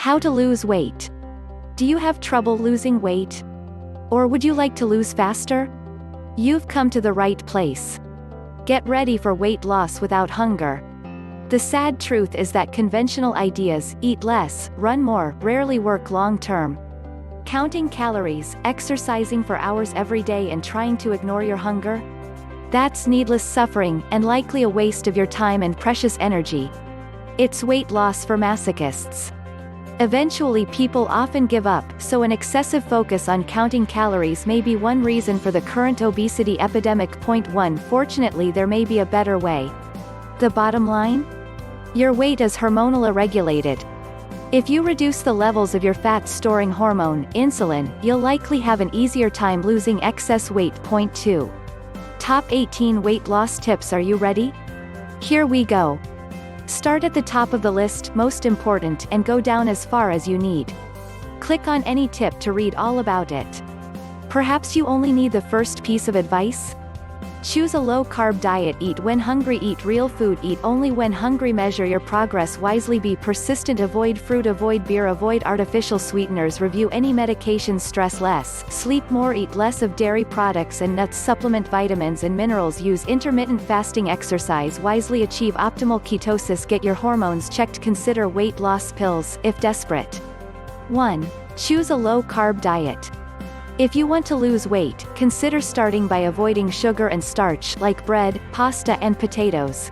How to lose weight. Do you have trouble losing weight? Or would you like to lose faster? You've come to the right place. Get ready for weight loss without hunger. The sad truth is that conventional ideas, eat less, run more, rarely work long term. Counting calories, exercising for hours every day and trying to ignore your hunger? That's needless suffering, and likely a waste of your time and precious energy. It's weight loss for masochists. Eventually people often give up, so an excessive focus on counting calories may be one reason for the current obesity epidemic. Point 1. Fortunately, there may be a better way. The bottom line? Your weight is hormonally regulated. If you reduce the levels of your fat-storing hormone, insulin, you'll likely have an easier time losing excess weight. Point 2. Top 18 weight loss tips. Are you ready? Here we go. Start at the top of the list, most important, and go down as far as you need. Click on any tip to read all about it. Perhaps you only need the first piece of advice? Choose a low-carb diet. Eat when hungry. Eat real food. Eat only when hungry. Measure your progress wisely. Be persistent. Avoid fruit. Avoid beer. Avoid artificial sweeteners. Review any medications. Stress less. Sleep more. Eat less of dairy products and nuts. Supplement vitamins and minerals. Use intermittent fasting. Exercise wisely. Achieve optimal ketosis. Get your hormones checked. Consider weight loss pills, if desperate. 1. Choose a low-carb diet. If you want to lose weight, consider starting by avoiding sugar and starch like bread, pasta and potatoes.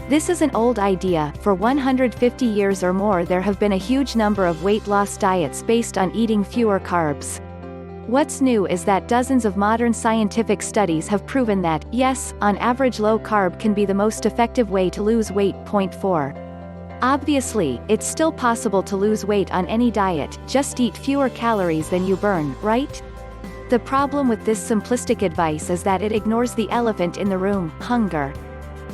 This is an old idea. For 150 years or more there have been a huge number of weight loss diets based on eating fewer carbs. What's new is that dozens of modern scientific studies have proven that, yes, on average low carb can be the most effective way to lose weight. Point 4. Obviously, it's still possible to lose weight on any diet, just eat fewer calories than you burn, right? The problem with this simplistic advice is that it ignores the elephant in the room, hunger.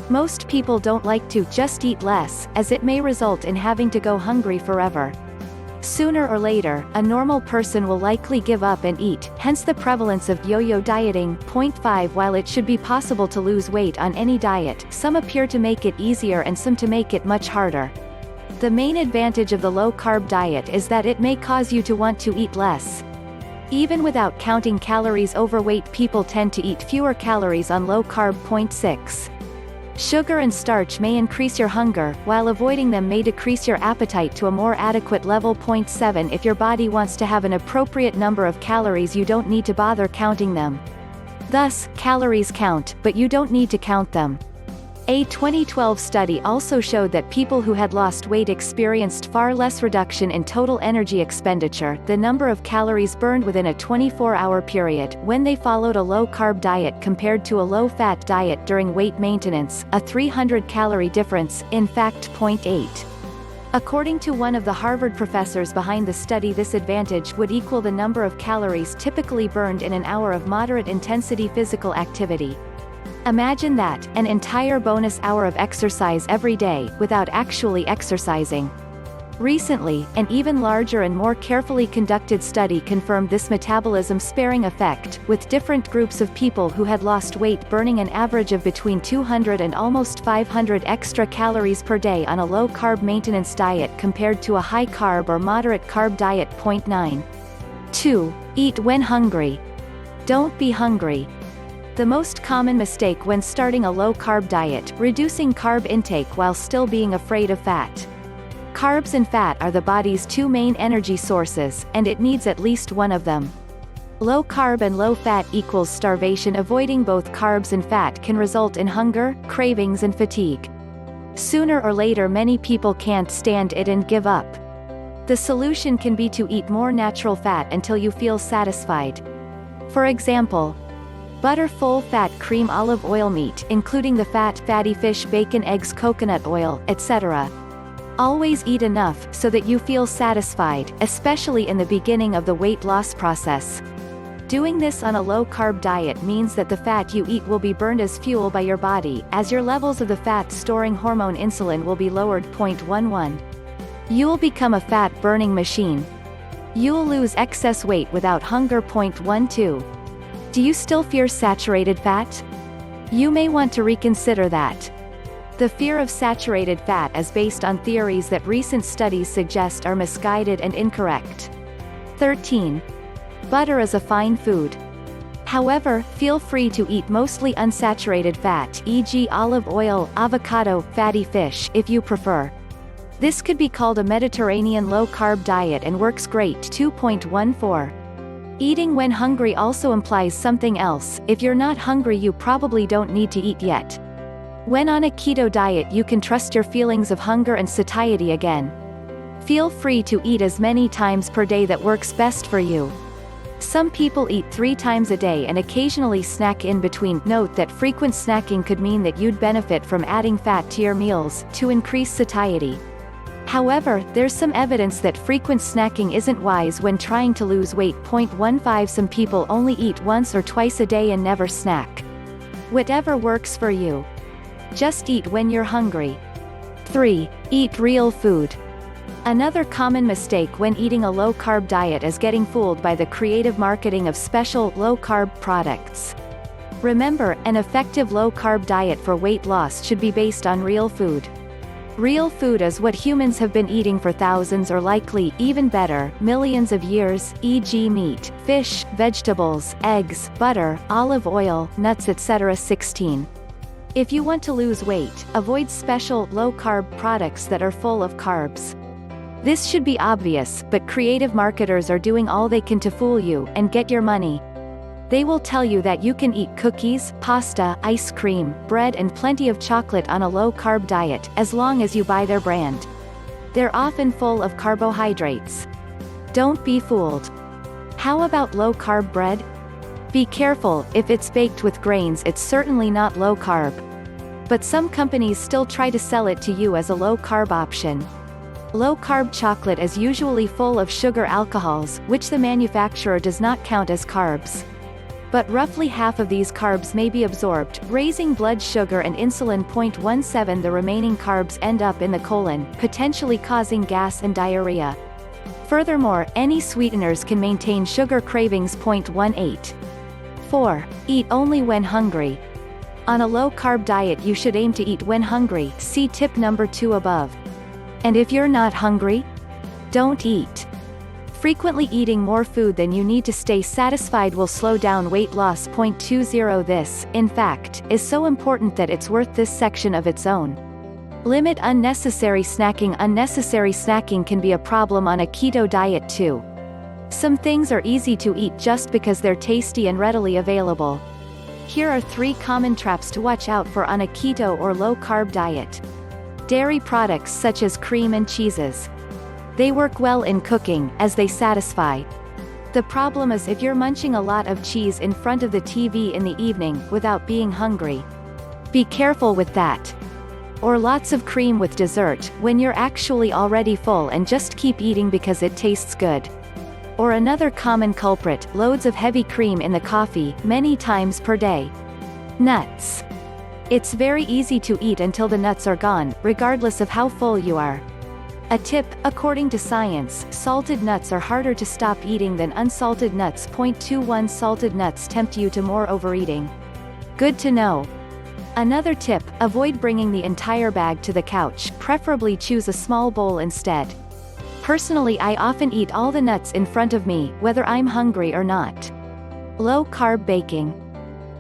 Most people don't like to just eat less, as it may result in having to go hungry forever. Sooner or later, a normal person will likely give up and eat, hence the prevalence of yo-yo dieting. Point 5. While it should be possible to lose weight on any diet, some appear to make it easier and some to make it much harder. The main advantage of the low-carb diet is that it may cause you to want to eat less. Even without counting calories, overweight people tend to eat fewer calories on low carb. Point 6. Sugar and starch may increase your hunger, while avoiding them may decrease your appetite to a more adequate level. Point 7. If your body wants to have an appropriate number of calories, you don't need to bother counting them. Thus, calories count, but you don't need to count them. A 2012 study also showed that people who had lost weight experienced far less reduction in total energy expenditure, the number of calories burned within a 24-hour period, when they followed a low-carb diet compared to a low-fat diet during weight maintenance, a 300-calorie difference, in fact. Point 8. According to one of the Harvard professors behind the study, this advantage would equal the number of calories typically burned in an hour of moderate-intensity physical activity. Imagine that, an entire bonus hour of exercise every day, without actually exercising. Recently, an even larger and more carefully conducted study confirmed this metabolism-sparing effect, with different groups of people who had lost weight burning an average of between 200 and almost 500 extra calories per day on a low-carb maintenance diet compared to a high-carb or moderate-carb diet. Point 9. 2. Eat when hungry. Don't be hungry. The most common mistake when starting a low-carb diet, reducing carb intake while still being afraid of fat. Carbs and fat are the body's two main energy sources, and it needs at least one of them. Low carb and low fat equals starvation. Avoiding both carbs and fat can result in hunger, cravings and fatigue. Sooner or later many people can't stand it and give up. The solution can be to eat more natural fat until you feel satisfied. For example, butter, full-fat cream, olive oil, meat, including the fatty fish, bacon, eggs, coconut oil, etc. Always eat enough, so that you feel satisfied, especially in the beginning of the weight loss process. Doing this on a low-carb diet means that the fat you eat will be burned as fuel by your body, as your levels of the fat-storing hormone insulin will be lowered. Point 11. You'll become a fat-burning machine. You'll lose excess weight without hunger. Point 12. Do you still fear saturated fat? You may want to reconsider that. The fear of saturated fat is based on theories that recent studies suggest are misguided and incorrect. 13. Butter is a fine food. However, feel free to eat mostly unsaturated fat, e.g. olive oil, avocado, fatty fish, if you prefer. This could be called a Mediterranean low-carb diet and works great. 2.14. Eating when hungry also implies something else. If you're not hungry, you probably don't need to eat yet. When on a keto diet, you can trust your feelings of hunger and satiety again. Feel free to eat as many times per day that works best for you. Some people eat 3 times a day and occasionally snack in between. Note that frequent snacking could mean that you'd benefit from adding fat to your meals to increase satiety. However, there's some evidence that frequent snacking isn't wise when trying to lose weight. 15. Some people only eat once or twice a day and never snack. Whatever works for you. Just eat when you're hungry. 3. Eat real food. Another common mistake when eating a low-carb diet is getting fooled by the creative marketing of special, low-carb products. Remember, an effective low-carb diet for weight loss should be based on real food. Real food is what humans have been eating for thousands or likely, even better, millions of years, e.g. meat, fish, vegetables, eggs, butter, olive oil, nuts, etc. 16. If you want to lose weight, avoid special, low-carb products that are full of carbs. This should be obvious, but creative marketers are doing all they can to fool you and get your money. They will tell you that you can eat cookies, pasta, ice cream, bread and plenty of chocolate on a low-carb diet, as long as you buy their brand. They're often full of carbohydrates. Don't be fooled. How about low-carb bread? Be careful, if it's baked with grains it's certainly not low-carb. But some companies still try to sell it to you as a low-carb option. Low-carb chocolate is usually full of sugar alcohols, which the manufacturer does not count as carbs. But roughly half of these carbs may be absorbed, raising blood sugar and insulin. 17. The remaining carbs end up in the colon, potentially causing gas and diarrhea. Furthermore, any sweeteners can maintain sugar cravings. 18. 4. Eat only when hungry. On a low-carb diet you should aim to eat when hungry, see tip number 2 above. And if you're not hungry? Don't eat. Frequently eating more food than you need to stay satisfied will slow down weight loss. 20. This, in fact, is so important that it's worth this section of its own. Limit unnecessary snacking. Unnecessary snacking can be a problem on a keto diet too. Some things are easy to eat just because they're tasty and readily available. Here are 3 common traps to watch out for on a keto or low-carb diet. Dairy products such as cream and cheeses. They work well in cooking, as they satisfy. The problem is if you're munching a lot of cheese in front of the TV in the evening, without being hungry. Be careful with that. Or lots of cream with dessert, when you're actually already full and just keep eating because it tastes good. Or another common culprit, loads of heavy cream in the coffee, many times per day. Nuts. It's very easy to eat until the nuts are gone, regardless of how full you are. A tip, according to science, salted nuts are harder to stop eating than unsalted nuts. 21. Salted nuts tempt you to more overeating. Good to know. Another tip, avoid bringing the entire bag to the couch, preferably choose a small bowl instead. Personally, I often eat all the nuts in front of me, whether I'm hungry or not. Low-carb baking.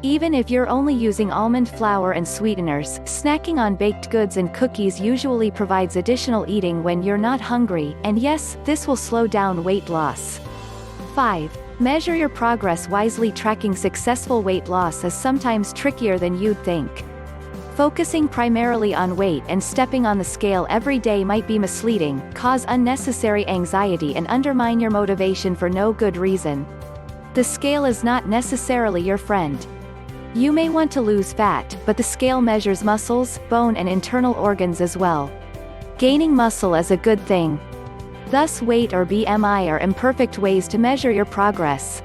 Even if you're only using almond flour and sweeteners, snacking on baked goods and cookies usually provides additional eating when you're not hungry, and yes, this will slow down weight loss. 5. Measure your progress wisely. Tracking successful weight loss is sometimes trickier than you'd think. Focusing primarily on weight and stepping on the scale every day might be misleading, cause unnecessary anxiety and undermine your motivation for no good reason. The scale is not necessarily your friend. You may want to lose fat, but the scale measures muscles, bone and internal organs as well. Gaining muscle is a good thing. Thus weight or BMI are imperfect ways to measure your progress.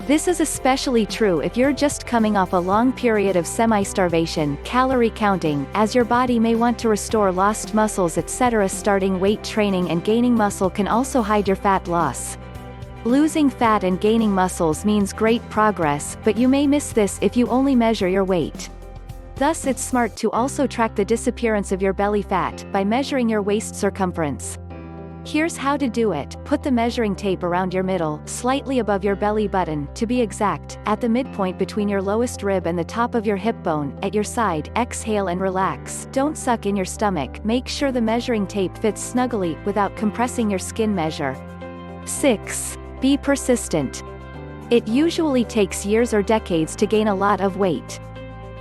This is especially true if you're just coming off a long period of semi-starvation, calorie counting, as your body may want to restore lost muscles, etc. Starting weight training and gaining muscle can also hide your fat loss. Losing fat and gaining muscles means great progress, but you may miss this if you only measure your weight. Thus it's smart to also track the disappearance of your belly fat, by measuring your waist circumference. Here's how to do it. Put the measuring tape around your middle, slightly above your belly button, to be exact, at the midpoint between your lowest rib and the top of your hip bone, at your side. Exhale and relax. Don't suck in your stomach. Make sure the measuring tape fits snugly, without compressing your skin. Measure. 6. Be persistent. It usually takes years or decades to gain a lot of weight.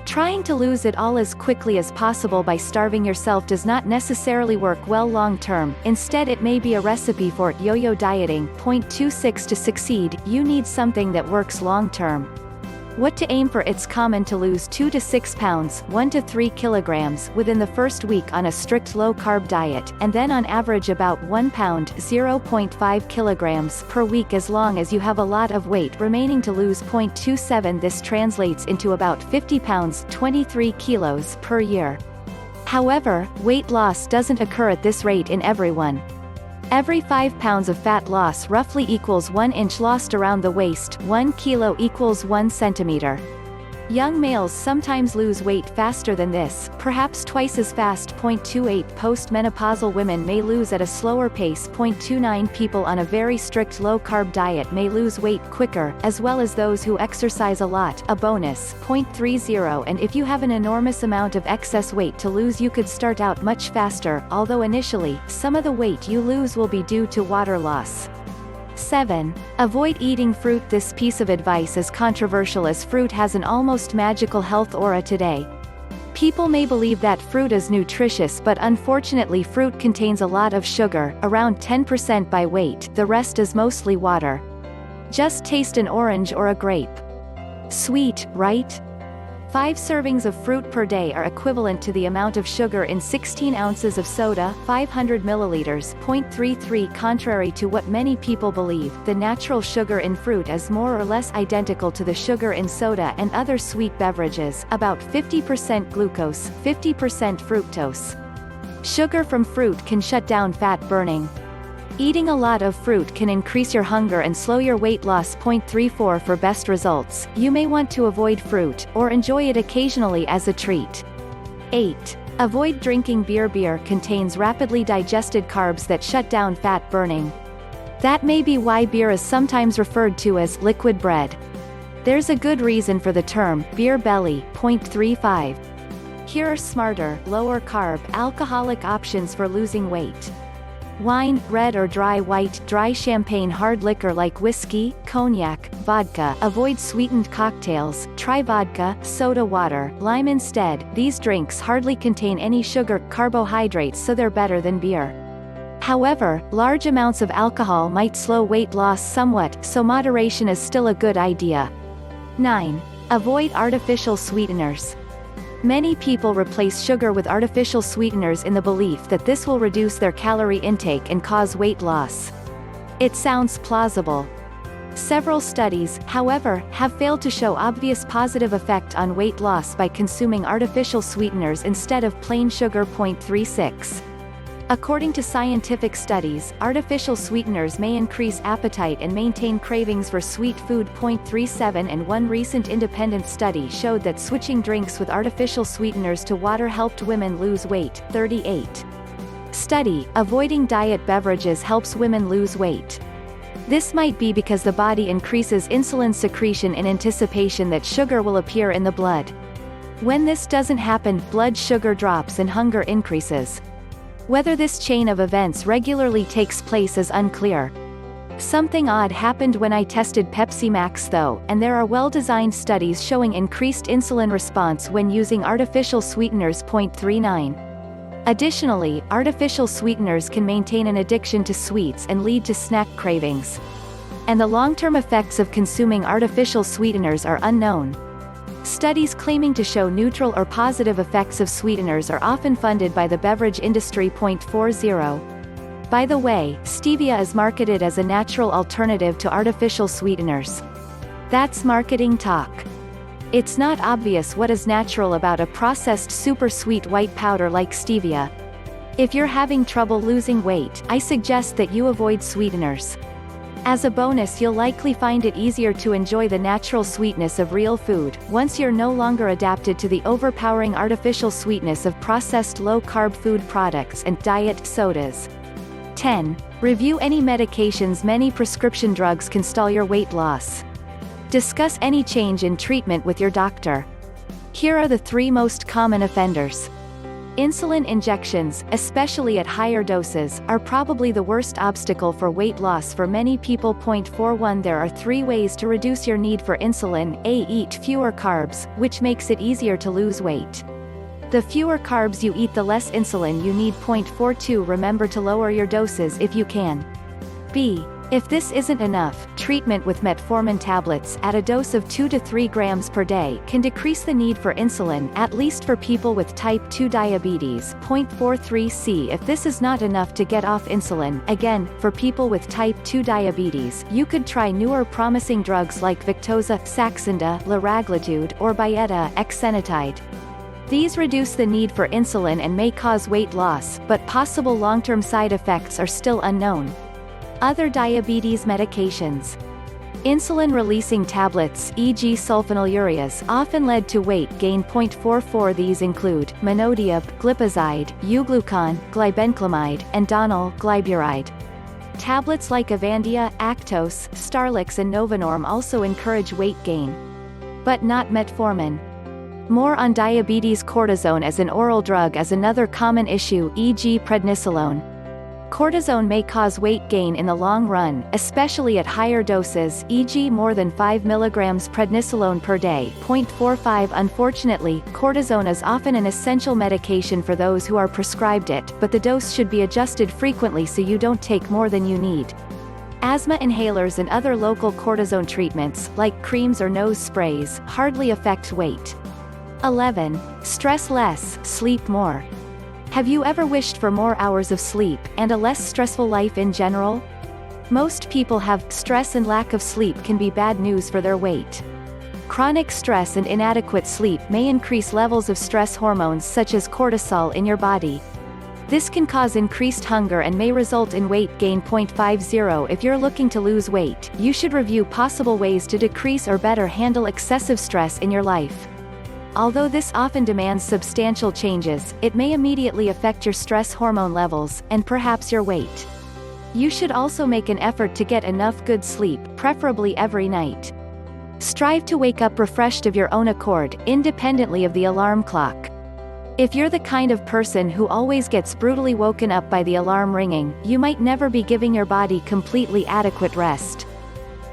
Trying to lose it all as quickly as possible by starving yourself does not necessarily work well long term. Instead, it may be a recipe for yo-yo dieting. Point 26. To succeed, you need something that works long term. What to aim for? It's common to lose 2 to 6 pounds, 1 to 3 kilograms, within the first week on a strict low-carb diet, and then on average about 1 pound, 0.5 kilograms, per week as long as you have a lot of weight remaining to lose. Point 27. This translates into about 50 pounds, 23 kilos, per year. However, weight loss doesn't occur at this rate in everyone. Every 5 pounds of fat loss roughly equals 1 inch lost around the waist. 1 kilo equals 1 centimeter. Young males sometimes lose weight faster than this, perhaps twice as fast. Point 28. Post-menopausal women may lose at a slower pace. Point 29. People on a very strict low-carb diet may lose weight quicker, as well as those who exercise a lot. A bonus. Point 30. And if you have an enormous amount of excess weight to lose, you could start out much faster, although initially, some of the weight you lose will be due to water loss. 7. Avoid eating fruit. This piece of advice is controversial as fruit has an almost magical health aura today. People may believe that fruit is nutritious, but unfortunately fruit contains a lot of sugar, around 10% by weight. The rest is mostly water. Just taste an orange or a grape. Sweet, right? 5 servings of fruit per day are equivalent to the amount of sugar in 16 ounces of soda, 500 milliliters. Point 33. Contrary to what many people believe, the natural sugar in fruit is more or less identical to the sugar in soda and other sweet beverages, about 50% glucose, 50% fructose. Sugar from fruit can shut down fat burning. Eating a lot of fruit can increase your hunger and slow your weight loss. Point 34. For best results, you may want to avoid fruit, or enjoy it occasionally as a treat. 8. Avoid drinking beer. Beer contains rapidly digested carbs that shut down fat burning. That may be why beer is sometimes referred to as liquid bread. There's a good reason for the term beer belly. Point 35. Here are smarter, lower carb, alcoholic options for losing weight. Wine, red or dry white, dry champagne, hard liquor like whiskey, cognac, vodka. Avoid sweetened cocktails, try vodka, soda water, lime instead. These drinks hardly contain any sugar, carbohydrates, so they're better than beer. However, large amounts of alcohol might slow weight loss somewhat, so moderation is still a good idea. 9. Avoid artificial sweeteners. Many people replace sugar with artificial sweeteners in the belief that this will reduce their calorie intake and cause weight loss. It sounds plausible. Several studies, however, have failed to show obvious positive effect on weight loss by consuming artificial sweeteners instead of plain sugar. Point 36. According to scientific studies, artificial sweeteners may increase appetite and maintain cravings for sweet food. Point 37. And one recent independent study showed that switching drinks with artificial sweeteners to water helped women lose weight. 38. Study, avoiding diet beverages helps women lose weight. This might be because the body increases insulin secretion in anticipation that sugar will appear in the blood. When this doesn't happen, blood sugar drops and hunger increases. Whether this chain of events regularly takes place is unclear. Something odd happened when I tested Pepsi Max though, and there are well-designed studies showing increased insulin response when using artificial sweeteners. Point 39. Additionally, artificial sweeteners can maintain an addiction to sweets and lead to snack cravings. And the long-term effects of consuming artificial sweeteners are unknown. Studies claiming to show neutral or positive effects of sweeteners are often funded by the beverage industry. Point 40. By the way, stevia is marketed as a natural alternative to artificial sweeteners. That's marketing talk. It's not obvious what is natural about a processed super sweet white powder like stevia. If you're having trouble losing weight, I suggest that you avoid sweeteners. As a bonus, you'll likely find it easier to enjoy the natural sweetness of real food, once you're no longer adapted to the overpowering artificial sweetness of processed low-carb food products and diet sodas. 10. Review any medications. Many prescription drugs can stall your weight loss. Discuss any change in treatment with your doctor. Here are the 3 most common offenders. Insulin injections, especially at higher doses, are probably the worst obstacle for weight loss for many people. 41 There are 3 ways to reduce your need for insulin. A. Eat fewer carbs, which makes it easier to lose weight. The fewer carbs you eat, the less insulin you need. 42 Remember to lower your doses if you can. B. If this isn't enough, treatment with metformin tablets at a dose of 2 to 3 grams per day can decrease the need for insulin, at least for people with type 2 diabetes. 43 C. If this is not enough to get off insulin, again, for people with type 2 diabetes, you could try newer promising drugs like Victoza, Saxenda, liraglutide, or Byetta, exenatide. These reduce the need for insulin and may cause weight loss, but possible long-term side effects are still unknown. Other diabetes medications. Insulin-releasing tablets, e.g. sulfonylureas, often led to weight gain. 44 These include monodiab, glipizide, euglucon, glibenclamide, and donal glyburide. Tablets like Avandia, Actos, Starlix and Novanorm also encourage weight gain. But not metformin. More on diabetes. Cortisone as an oral drug is another common issue, e.g. prednisolone. Cortisone may cause weight gain in the long run, especially at higher doses, e.g. more than 5 mg prednisolone per day. 45 Unfortunately, cortisone is often an essential medication for those who are prescribed it, but the dose should be adjusted frequently so you don't take more than you need. Asthma inhalers and other local cortisone treatments, like creams or nose sprays, hardly affect weight. 11. Stress less, sleep more. Have you ever wished for more hours of sleep, and a less stressful life in general? Most people have. Stress and lack of sleep can be bad news for their weight. Chronic stress and inadequate sleep may increase levels of stress hormones such as cortisol in your body. This can cause increased hunger and may result in weight gain. 50 If you're looking to lose weight, you should review possible ways to decrease or better handle excessive stress in your life. Although this often demands substantial changes, it may immediately affect your stress hormone levels, and perhaps your weight. You should also make an effort to get enough good sleep, preferably every night. Strive to wake up refreshed of your own accord, independently of the alarm clock. If you're the kind of person who always gets brutally woken up by the alarm ringing, you might never be giving your body completely adequate rest.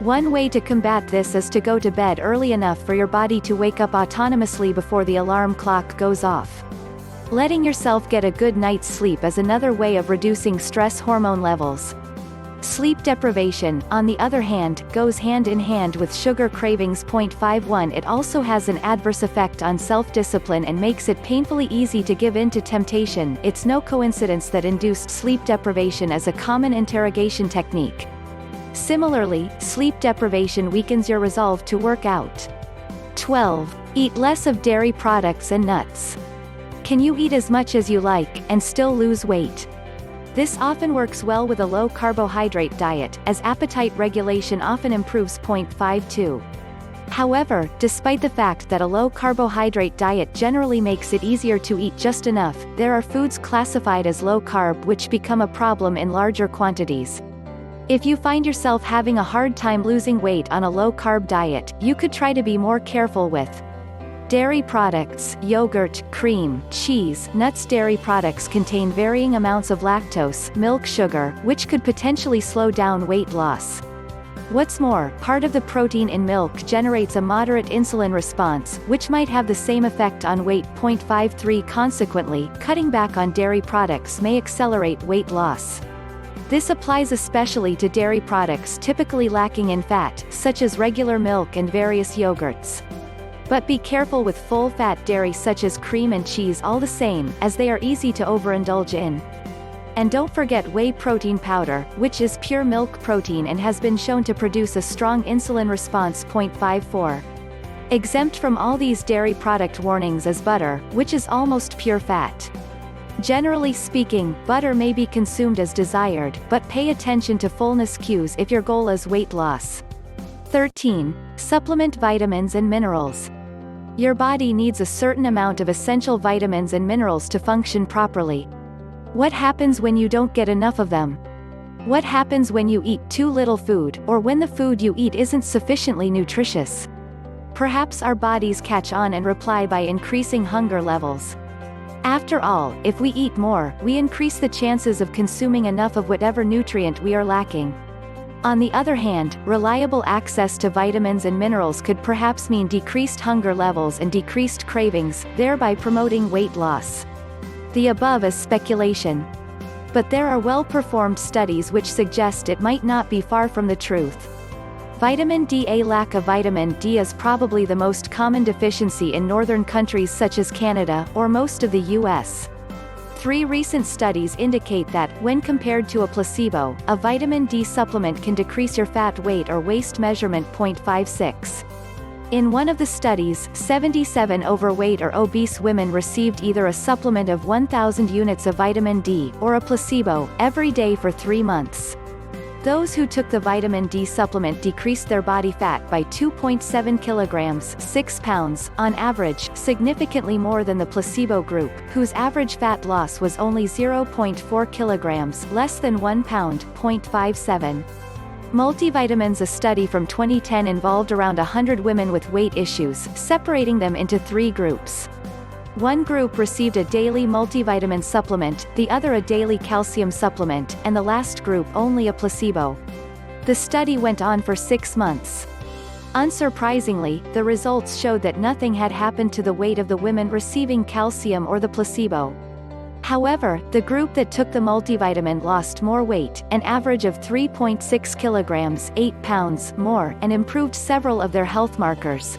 One way to combat this is to go to bed early enough for your body to wake up autonomously before the alarm clock goes off. Letting yourself get a good night's sleep is another way of reducing stress hormone levels. Sleep deprivation, on the other hand, goes hand in hand with sugar cravings. 51 It also has an adverse effect on self-discipline and makes it painfully easy to give in to temptation. It's no coincidence that induced sleep deprivation is a common interrogation technique. Similarly, sleep deprivation weakens your resolve to work out. 12. Eat less of dairy products and nuts. Can you eat as much as you like, and still lose weight? This often works well with a low-carbohydrate diet, as appetite regulation often improves. 52. However, despite the fact that a low-carbohydrate diet generally makes it easier to eat just enough, there are foods classified as low-carb which become a problem in larger quantities. If you find yourself having a hard time losing weight on a low-carb diet, you could try to be more careful with dairy products, yogurt, cream, cheese, nuts. Dairy products contain varying amounts of lactose, milk sugar, which could potentially slow down weight loss. What's more, part of the protein in milk generates a moderate insulin response, which might have the same effect on weight. 53 Consequently, cutting back on dairy products may accelerate weight loss. This applies especially to dairy products typically lacking in fat, such as regular milk and various yogurts. But be careful with full-fat dairy such as cream and cheese all the same, as they are easy to overindulge in. And don't forget whey protein powder, which is pure milk protein and has been shown to produce a strong insulin response. 54. Exempt from all these dairy product warnings is butter, which is almost pure fat. Generally speaking, butter may be consumed as desired, but pay attention to fullness cues if your goal is weight loss. 13. Supplement vitamins and minerals. Your body needs a certain amount of essential vitamins and minerals to function properly. What happens when you don't get enough of them? What happens when you eat too little food, or when the food you eat isn't sufficiently nutritious? Perhaps our bodies catch on and reply by increasing hunger levels. After all, if we eat more, we increase the chances of consuming enough of whatever nutrient we are lacking. On the other hand, reliable access to vitamins and minerals could perhaps mean decreased hunger levels and decreased cravings, thereby promoting weight loss. The above is speculation. But there are well-performed studies which suggest it might not be far from the truth. Vitamin D. A lack of vitamin D is probably the most common deficiency in northern countries such as Canada, or most of the U.S. 3 recent studies indicate that, when compared to a placebo, a vitamin D supplement can decrease your fat weight or waist measurement 0.56. In one of the studies, 77 overweight or obese women received either a supplement of 1,000 units of vitamin D, or a placebo, every day for 3 months. Those who took the vitamin D supplement decreased their body fat by 2.7 kilograms, 6 pounds, on average, significantly more than the placebo group, whose average fat loss was only 0.4 kilograms, less than 1 pound, 0.57. Multivitamins. A study from 2010 involved around 100 women with weight issues, separating them into 3 groups. One group received a daily multivitamin supplement, the other a daily calcium supplement, and the last group only a placebo. The study went on for 6 months. Unsurprisingly, the results showed that nothing had happened to the weight of the women receiving calcium or the placebo. However, the group that took the multivitamin lost more weight, an average of 3.6 kilograms, 8 pounds, more, and improved several of their health markers.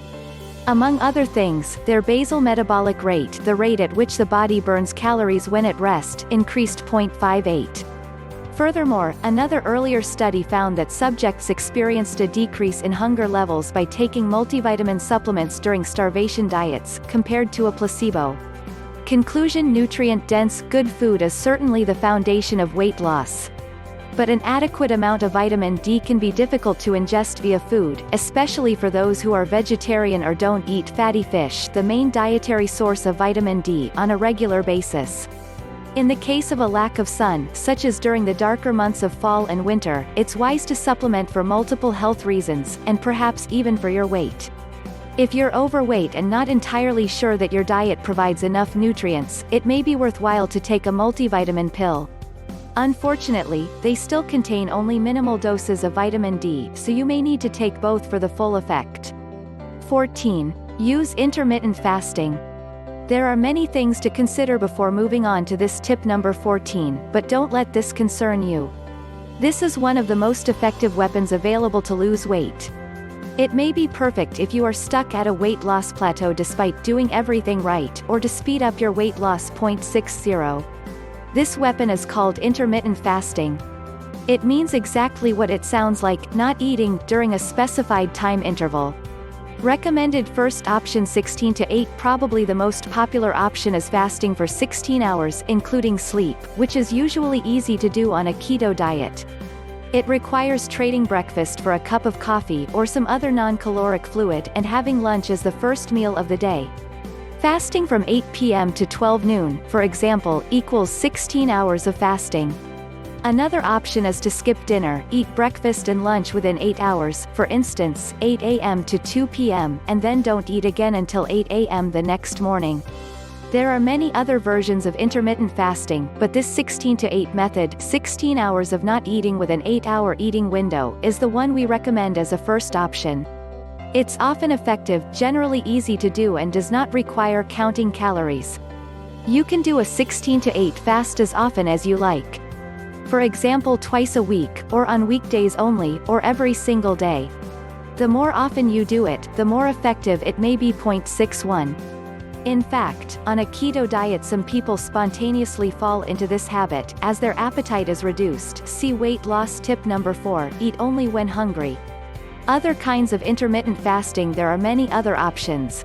Among other things, their basal metabolic rate, the rate at which the body burns calories when at rest, increased 0.58. Furthermore, another earlier study found that subjects experienced a decrease in hunger levels by taking multivitamin supplements during starvation diets, compared to a placebo. Conclusion: nutrient-dense, good food is certainly the foundation of weight loss. But an adequate amount of vitamin D can be difficult to ingest via food, especially for those who are vegetarian or don't eat fatty fish, the main dietary source of vitamin D, on a regular basis. In the case of a lack of sun, such as during the darker months of fall and winter, it's wise to supplement for multiple health reasons, and perhaps even for your weight. If you're overweight and not entirely sure that your diet provides enough nutrients, it may be worthwhile to take a multivitamin pill. Unfortunately, they still contain only minimal doses of vitamin D, so you may need to take both for the full effect. 14. Use intermittent fasting. There are many things to consider before moving on to this tip number 14, but don't let this concern you. This is one of the most effective weapons available to lose weight. It may be perfect if you are stuck at a weight loss plateau despite doing everything right, or to speed up your weight loss 0.60. This weapon is called intermittent fasting. It means exactly what it sounds like, not eating during a specified time interval. Recommended first option 16 to 8. Probably the most popular option is fasting for 16 hours, including sleep, which is usually easy to do on a keto diet. It requires trading breakfast for a cup of coffee or some other non-caloric fluid and having lunch as the first meal of the day. Fasting from 8 p.m. to 12 noon, for example, equals 16 hours of fasting. Another option is to skip dinner, eat breakfast and lunch within 8 hours, for instance, 8 a.m. to 2 p.m., and then don't eat again until 8 a.m. the next morning. There are many other versions of intermittent fasting, but this 16 to 8 method, 16 hours of not eating with an 8-hour eating window, is the one we recommend as a first option. It's often effective, generally easy to do, and does not require counting calories. You can do a 16 to 8 fast as often as you like. For example, twice a week, or on weekdays only, or every single day. The more often you do it, the more effective it may be. 0.61. In fact, on a keto diet some people spontaneously fall into this habit, as their appetite is reduced. See weight loss tip number 4, eat only when hungry. Other kinds of intermittent fasting. There are many other options.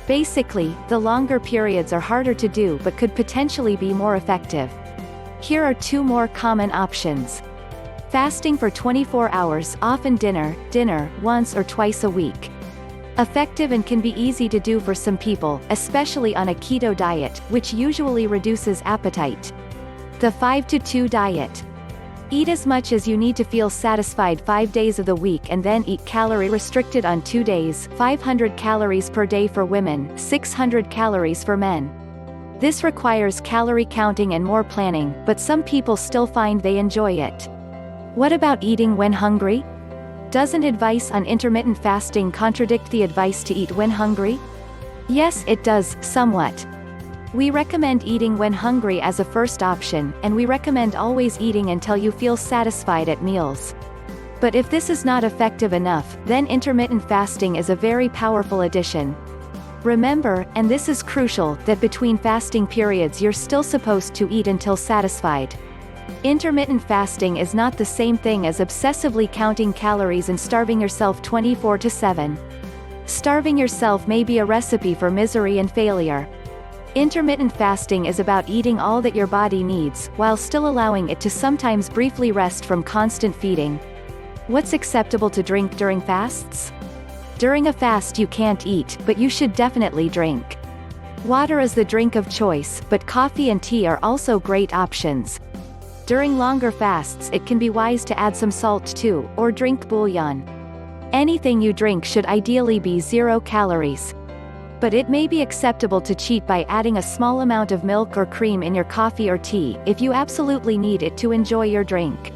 Basically, the longer periods are harder to do but could potentially be more effective. Here are 2 more common options. Fasting for 24 hours, often dinner once or twice a week. Effective and can be easy to do for some people, especially on a keto diet, which usually reduces appetite. The 5-2 diet. Eat as much as you need to feel satisfied 5 days of the week and then eat calorie restricted on 2 days, 500 calories per day for women, 600 calories for men. This requires calorie counting and more planning, but some people still find they enjoy it. What about eating when hungry? Doesn't advice on intermittent fasting contradict the advice to eat when hungry? Yes, it does, somewhat. We recommend eating when hungry as a first option, and we recommend always eating until you feel satisfied at meals. But if this is not effective enough, then intermittent fasting is a very powerful addition. Remember, and this is crucial, that between fasting periods you're still supposed to eat until satisfied. Intermittent fasting is not the same thing as obsessively counting calories and starving yourself 24/7. Starving yourself may be a recipe for misery and failure. Intermittent fasting is about eating all that your body needs, while still allowing it to sometimes briefly rest from constant feeding. What's acceptable to drink during fasts? During a fast you can't eat, but you should definitely drink. Water is the drink of choice, but coffee and tea are also great options. During longer fasts it can be wise to add some salt too, or drink bouillon. Anything you drink should ideally be 0 calories. But it may be acceptable to cheat by adding a small amount of milk or cream in your coffee or tea, if you absolutely need it to enjoy your drink.